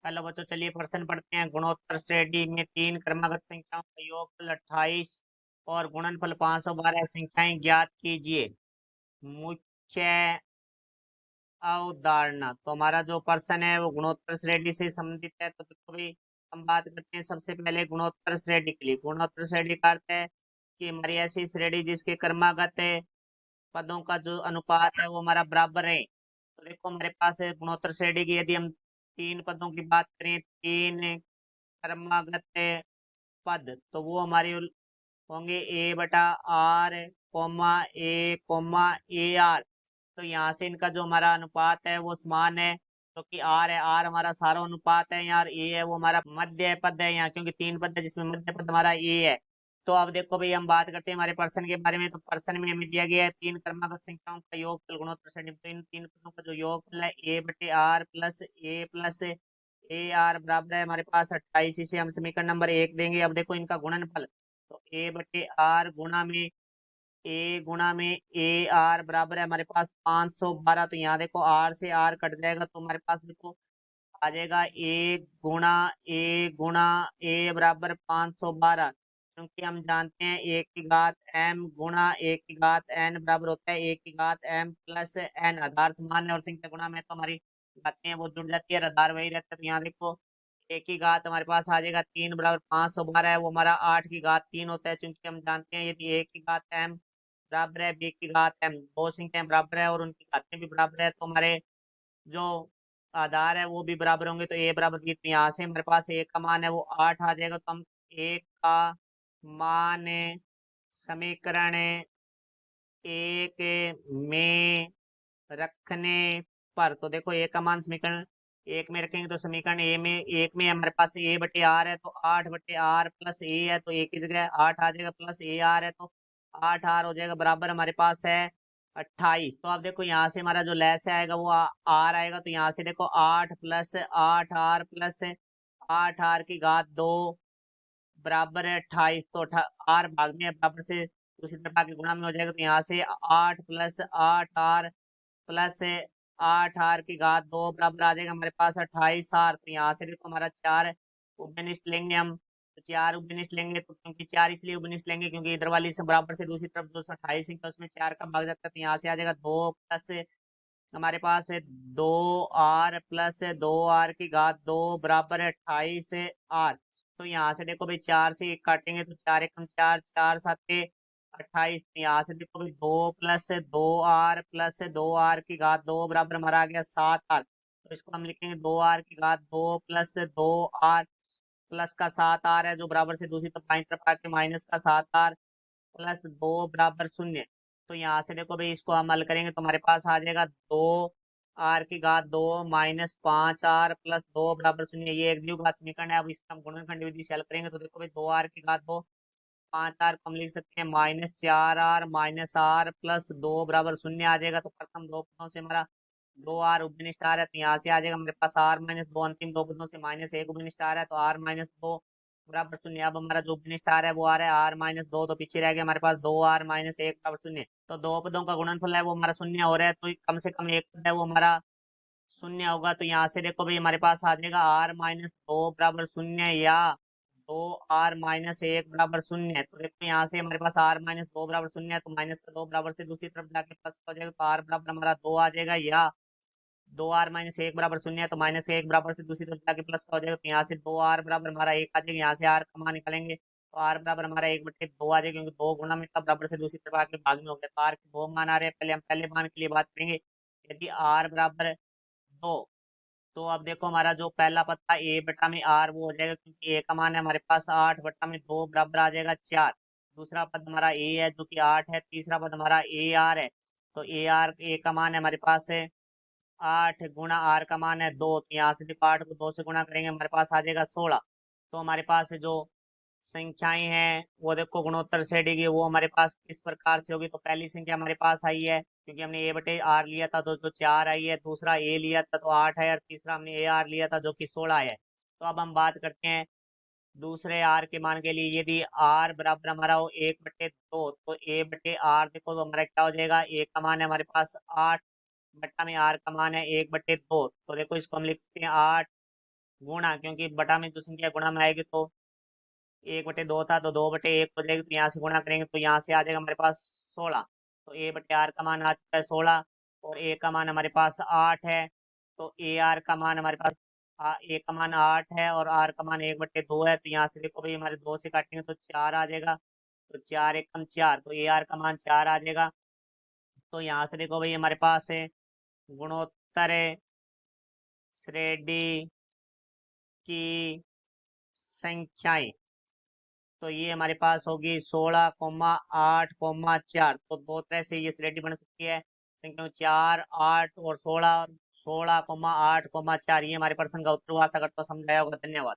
पहला बच्चों चलिए प्रश्न पढ़ते हैं। गुणोत्तर श्रेणी में तीन क्रमागत संख्याओं का योगफल 28 और गुणनफल 512 संख्याएं ज्ञात कीजिए। मुख्य अवधारणा। तो हमारा जो प्रश्न है वो गुणोत्तर श्रेणी से संबंधित है। तो देखो भाई, हम बात करते हैं सबसे पहले गुणोत्तर श्रेणी के लिए। गुणोत्तर श्रेणी का अर्थ है कि हमारी ऐसी श्रेणी जिसके क्रमागत पदों का जो अनुपात है वो हमारा बराबर है। तो देखो हमारे पास है गुणोत्तर श्रेणी की, यदि हम तीन पदों की बात करें, तीन क्रमागत पद, तो वो हमारे होंगे ए बटा R comma A comma A R. तो यहाँ से इनका जो हमारा अनुपात है वो समान है, क्योंकि तो आर है, आर हमारा सारा अनुपात है यार, ए है वो हमारा मध्य पद है यहाँ, क्योंकि तीन पद है जिसमें मध्य पद हमारा ए है। तो अब देखो भाई, हम बात करते हैं हमारे पर्सन के बारे में। तो पर्सन में हमें दिया गया है तीन क्रमागत संख्याओं का योगफल गुणोत्तर श्रेणी। तो इन तीन पदों का जो योगफल है ए बटे आर प्लस ए आर बराबर है हमारे पास 28। इसे हम समीकरण नंबर 1 देंगे। अब देखो इनका गुणनफल, तो ए बटे आर गुणा में ए आर बराबर है हमारे पास 512। तो यहाँ देखो आर से आर कट जाएगा, तो हमारे पास देखो आ जाएगा ए गुणा ए बराबर 512। क्योंकि हम जानते हैं ए की घात एम गुणा ए की घात एन बराबर होता है ए की घात एम प्लस एन। आधार समान है और संख्या गुणा में तो हमारी बातें हैं वो जुड़ जाती है, आधार वही रहता है। तो यहाँ देखो ए की घात हमारे पास आ जाएगा 3 बराबर 512 है, वो हमारा 8 की घात 3 होता है। क्योंकि हम जानते हैं यदि ए की घात एम बराबर है बी की घात एम, दो संख्याएं बराबर है और उनकी घातें भी बराबर है, तो हमारे जो आधार है वो भी बराबर होंगे। तो ए बराबर बी, तो यहाँ से हमारे पास ए का मान है वो 8 आ जाएगा। तो हम ए का मान समीकरण एक में रखने पर, तो देखो ए का मान समीकरण एक में रखेंगे तो समीकरण ए में एक में हमारे पास ए बटे आर है, तो 8 बटे आर प्लस ए है, तो ए की जगह 8 आ जाएगा, प्लस ए आर है तो 8 आर हो जाएगा, बराबर हमारे पास है 28। तो अब देखो यहाँ से हमारा जो लेस आएगा वो आर आएगा। तो यहाँ से देखो 8 प्लस 8 आर प्लस 8 आर की घात 2 बराबर है 28। तो आर भाग में है, बराबर से दूसरी तरफ आके गुणा में हो जाएगा। तो यहाँ से 8 प्लस 8 आर प्लस 8 आर की घात 2 बराबर आ जाएगा हमारे पास 28 आर। तो यहाँ से देखो हमारा 4 उपनिष्ठ लेंगे हम, तो 4 उपनिष्ठ लेंगे। तो क्योंकि 4 इसलिए उपनिष्ठ लेंगे क्योंकि इधर वाली से बराबर से दूसरी तरफ जो 28 है उसमें 4 का भाग जाता है। तो यहाँ से आ जाएगा 2 प्लस हमारे पास है 2 आर प्लस 2 आर की घात 2 बराबर है 28 आर। तो यहाँ से देखो भाई 4 से 1 काटेंगे तो 4 एकम 4, 4 साते 28। यहाँ से देखो भाई 2 प्लस 2 आर की घात 2 बराबर हमारा आ गया 7 आर। तो इसको हम लिखेंगे 2 आर की घात 2 प्लस 2 आर प्लस का 7 आर है, जो बराबर से दूसरी तरफ बाईं तरफ आके माइनस का 7 आर प्लस 2 बराबर 0। तो यहाँ से देखो भाई इसको हम हल करेंगे तो हमारे पास आ जाएगा 2 आर की घात 2 माइनस 5 आर प्लस 2 बराबर 0। ये एक द्विघात समीकरण है। अब इसका हम गुणनखंड विधि से हल करेंगे तो देखो भाई 2 आर की घात 2 5 आर को हम लिख सकते हैं minus 4 R minus R plus 2 बराबर 0 आ जाएगा। तो प्रथम दो पदों से हमारा 2 आर उपनिष्ठ आ रहा है, तो यहाँ से आ जाएगा हमारे पास आर माइनस 2, अंतिम दो पदों से -1 उपनिष्ठ आ रहा है, तो आर माइनस 2 बराबर 0। अब हमारा जो उपनिष्ठ आ रहा है वो आ रहा है आर माइनस 2, तो पीछे रह गया हमारे पास 2 r-1 बराबर 0। तो दो पदों का गुणनफल है वो हमारा 0 हो रहा है, तो कम से कम एक पद है वो हमारा 0 होगा। तो यहाँ से देखो भाई हमारे पास आ जाएगा r-2 बराबर 0 या 2 r-1 बराबर 0 है। तो देखो यहाँ से हमारे पास r-2 बराबर 0 है, तो माइनस का 2 बराबर से दूसरी तरफ जाके प्लस हो जाएगा, तो r बराबर हमारा 2 आ जाएगा, या 2 r-1 बराबर 0 है, तो -1 बराबर से दूसरी तरफ जाके प्लस का हो जाएगा। तो यहाँ से 2 r बराबर हमारा 1 आ जाएगा। यहाँ से r का मान निकालेंगे तो r बराबर हमारा 1/2 आ जाएगा, क्योंकि 2 गुणा में था बराबर से दूसरी तरफ आके भाग में हो गया। तो r के 2 मान आ रहे हैं। पहले हम पहले मान के लिए बात करेंगे। यदि r बराबर 2, तो अब देखो हमारा जो पहला पद था ए बटा में आर वो हो जाएगा, क्योंकि ए का मान है हमारे पास 8 बटा में 2 बराबर आ जाएगा 4। दूसरा पद हमारा ए है जो कि 8 है। तीसरा पद हमारा ए आर है, तो ए आर ए का मान है हमारे पास है 8 गुणा आर का मान है 2। तो यहाँ से देखो 8 को 2 से गुणा करेंगे हमारे पास आ जाएगा 16। तो हमारे पास जो संख्याएं हैं वो देखो गुणोत्तर श्रेणी की वो हमारे पास किस प्रकार से होगी। तो पहली संख्या हमारे पास आई है क्योंकि हमने ए बटे आर लिया था तो जो 4 आई है, दूसरा ए लिया था तो 8 है, और तीसरा हमने ए आर लिया था जो कि 16 है। तो अब हम बात करते हैं दूसरे आर के मान के लिए। यदि आर बराबर हमारा हो 1/2, तो ए बटे आर देखो तो हमारा क्या हो जाएगा, ए का मान है हमारे पास 8 बट्टा में आर का मान है 1/2। तो देखो इसको हम लिख सकते हैं 8 गुणा, क्योंकि बटा में जो संख्या गुणा में आएगी तो 1/2 था तो 2/1 हो जाएगी, तो यहाँ से गुणा करेंगे तो यहाँ से आ जाएगा हमारे पास 16। तो A/R का मान आ चुका है 16 और A का मान हमारे पास 8 है। तो AR का मान हमारे पास A का मान 8 है और R का मान 1/2 है। तो यहाँ से देखो भाई हमारे 2 से काटेंगे तो 4 आ जाएगा। तो 4 एकम 4, तो AR का मान 4 आ जाएगा। तो यहाँ से देखो भाई हमारे पास है गुणोत्तर श्रेणी की संख्याएं। तो ये हमारे पास होगी 16,8,4। तो दो तरह से ये श्रेणी बन सकती है, संख्या 4, 8 और 16। 16,8,4 ये हमारे प्रश्न का उत्तर हुआ। आशा करता हूँ समझाया होगा। धन्यवाद।